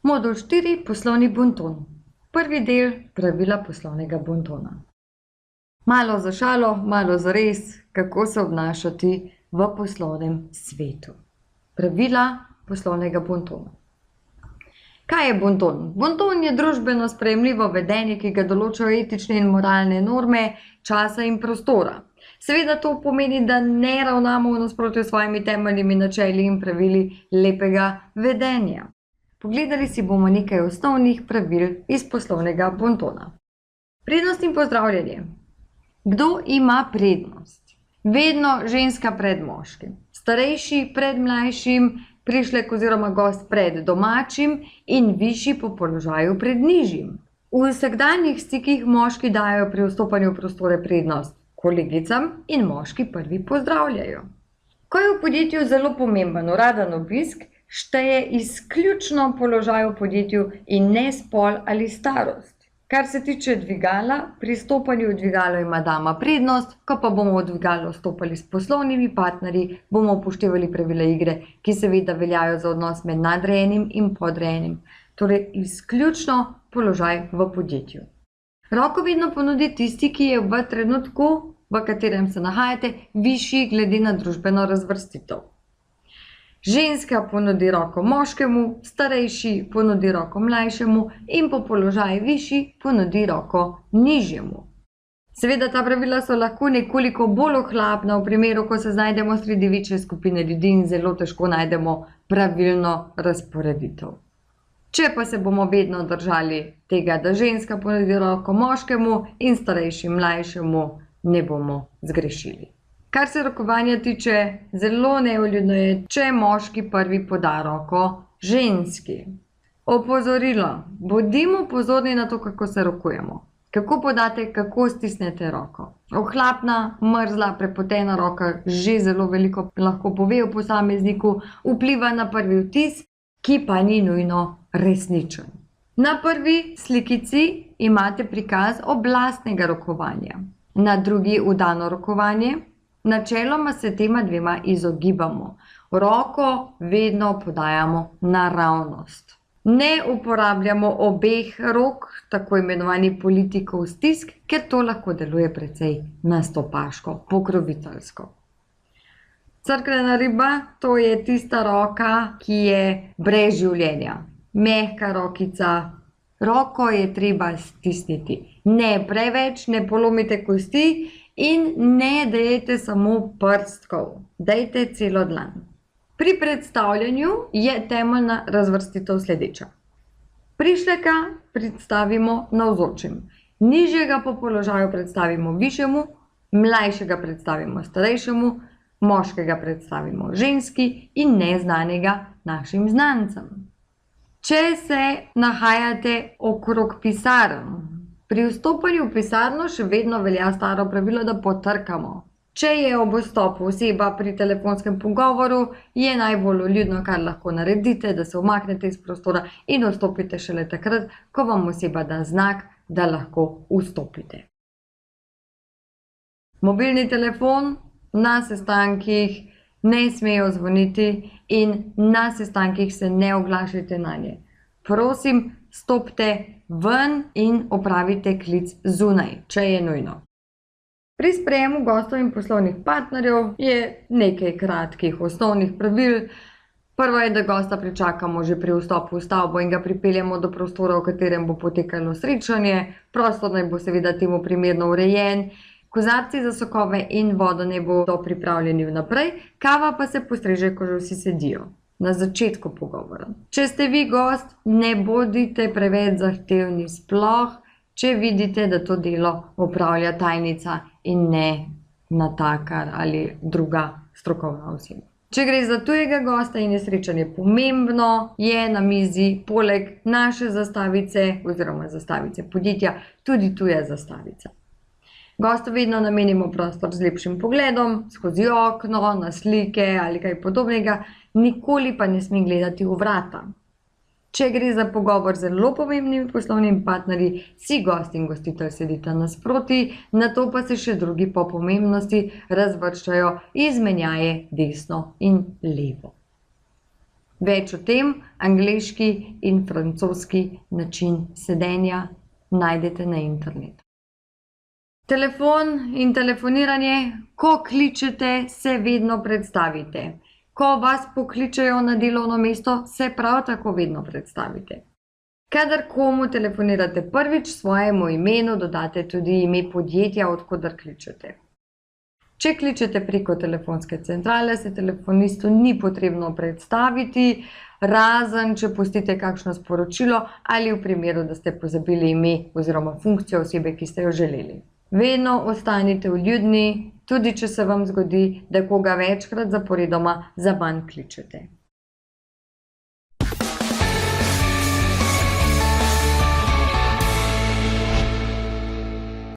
Modul 4. Poslovni bonton. Prvi del pravila poslovnega bontona. Malo za šalo, malo za res, kako se obnašati v poslovnem svetu. Pravila poslovnega bontona. Kaj je bonton? Bonton je družbeno sprejemljivo vedenje, ki ga določajo etične in moralne norme časa in prostora. Seveda to pomeni, da ne ravnamo v nasprotju s svojimi temeljnimi načeli in pravili lepega vedenja. Pogledali si bomo nekaj osnovnih pravil iz poslovnega bontona. Prednost in pozdravljanje. Kdo ima prednost? Vedno ženska pred moškim, starejši pred mlajšim, prišlek oziroma gost pred domačim in višji po položaju pred nižjim. V vsakdanjih stikih moški dajo pri vstopanju v prostore prednost kolegicam in moški prvi pozdravljajo. Ko je v podjetju zelo pomemben uraden obisk, šteje izključno položaj v podjetju in ne spol ali starost. Kar se tiče dvigala, pri stopanju v dvigalo ima dama prednost, ko pa bomo v dvigalo stopali s poslovnimi partnerji, bomo upoštevali pravila igre, ki seveda veljajo za odnos med nadrejenim in podrejenim, torej izključno položaj v podjetju. Roko vedno ponudi tisti, ki je v trenutku, v katerem se nahajate, višji glede na družbeno razvrstitev. Ženska ponudi roko moškemu, starejši ponudi roko mlajšemu in po položaju višji ponudi roko nižjemu. Seveda ta pravila so lahko nekoliko bolj ohlapna v primeru, ko se znajdemo sredi večje skupine ljudi in zelo težko najdemo pravilno razporeditev. Če pa se bomo vedno držali tega, da ženska ponudi roko moškemu in starejši mlajšemu, ne bomo zgrešili. Kar se rokovanja tiče, zelo nevljudno je, če moški prvi poda roko ženski. Opozorilo, bodimo pozorni na to, kako se rokujemo. Kako podate, kako stisnete roko. Ohlapna, mrzla, prepotena roka že zelo veliko lahko pove o posamezniku, vpliva na prvi vtis, ki pa ni nujno resničen. Na prvi slikici imate prikaz oblastnega rokovanja. Na drugi udano rokovanje. Načeloma se tema dvema izogibamo. Roko vedno podajamo naravnost. Ne uporabljamo obeh rok, tako imenovani politikov stisk, ker to lahko deluje precej nastopaško, pokroviteljsko. Crkvena riba, to je tista roka, ki je brez življenja. Mehka rokica. Roko je treba stisniti. Ne preveč, ne polomite kosti in ne dajte samo prstkov. Dajte celo dlan. Pri predstavljanju je temeljna razvrstitev sledeča. Prišleka predstavimo navzočim. Nižjega po položaju predstavimo višjemu, mlajšega predstavimo starejšemu, moškega predstavimo ženski in neznanega našim znancem. Če se nahajate okrog pisarn, pri vstopanju v pisarno še vedno velja staro pravilo, da potrkamo. Če je ob vstopu oseba pri telefonskem pogovoru, je najbolj vljudno, kar lahko naredite, da se umaknete iz prostora in vstopite šele takrat, ko vam oseba da znak, da lahko vstopite. Mobilni telefon na sestankih ne smejo zvoniti in na sestankih se ne oglašajte nanje. Prosim, stopite ven in opravite klic zunaj, če je nujno. Pri sprejemu gostov in poslovnih partnerjev je nekaj kratkih osnovnih pravil. Prvo je, da gosta pričakamo že pri vstopu v stavbo in ga pripeljemo do prostora, v katerem bo potekalo srečanje. Prostor naj bo seveda temu primerno urejen. Kozarci za sokove in vodo naj bodo pripravljeni vnaprej, kava pa se postreže, ko že vsi sedijo. Na začetku pogovora. Če ste vi gost, ne bodite preveč zahtevni, sploh, če vidite, da to delo opravlja tajnica in ne natakar ali druga strokovna oseba. Če gre za tujega gosta in je srečanje pomembno, je na mizi poleg naše zastavice oziroma zastavice podjetja tudi tuja zastavica. Gostu vedno namenimo prostor z lepšim pogledom, skozi okno, na slike ali kaj podobnega, nikoli pa ne sme gledati v vrata. Če gre za pogovor z zelo pomembnimi poslovnimi partnerji, si gost in gostitelj sedita nasproti, nato pa se še drugi po pomembnosti razvrščajo izmenjaje desno in levo. Več o tem angleški in francoski način sedenja najdete na internetu. Telefon in telefoniranje, ko kličete, se vedno predstavite. Ko vas pokličejo na delovno mesto, se prav tako vedno predstavite. Kadar komu telefonirate prvič, svojemu imenu dodate tudi ime podjetja, od koder kličete. Če kličete preko telefonske centrale, se telefonistu ni potrebno predstaviti, razen če pustite kakšno sporočilo ali v primeru, da ste pozabili ime oziroma funkcijo osebe, ki ste jo želeli. Vedno ostanite vljudni, tudi če se vam zgodi, da koga večkrat zaporedoma zaman kličete.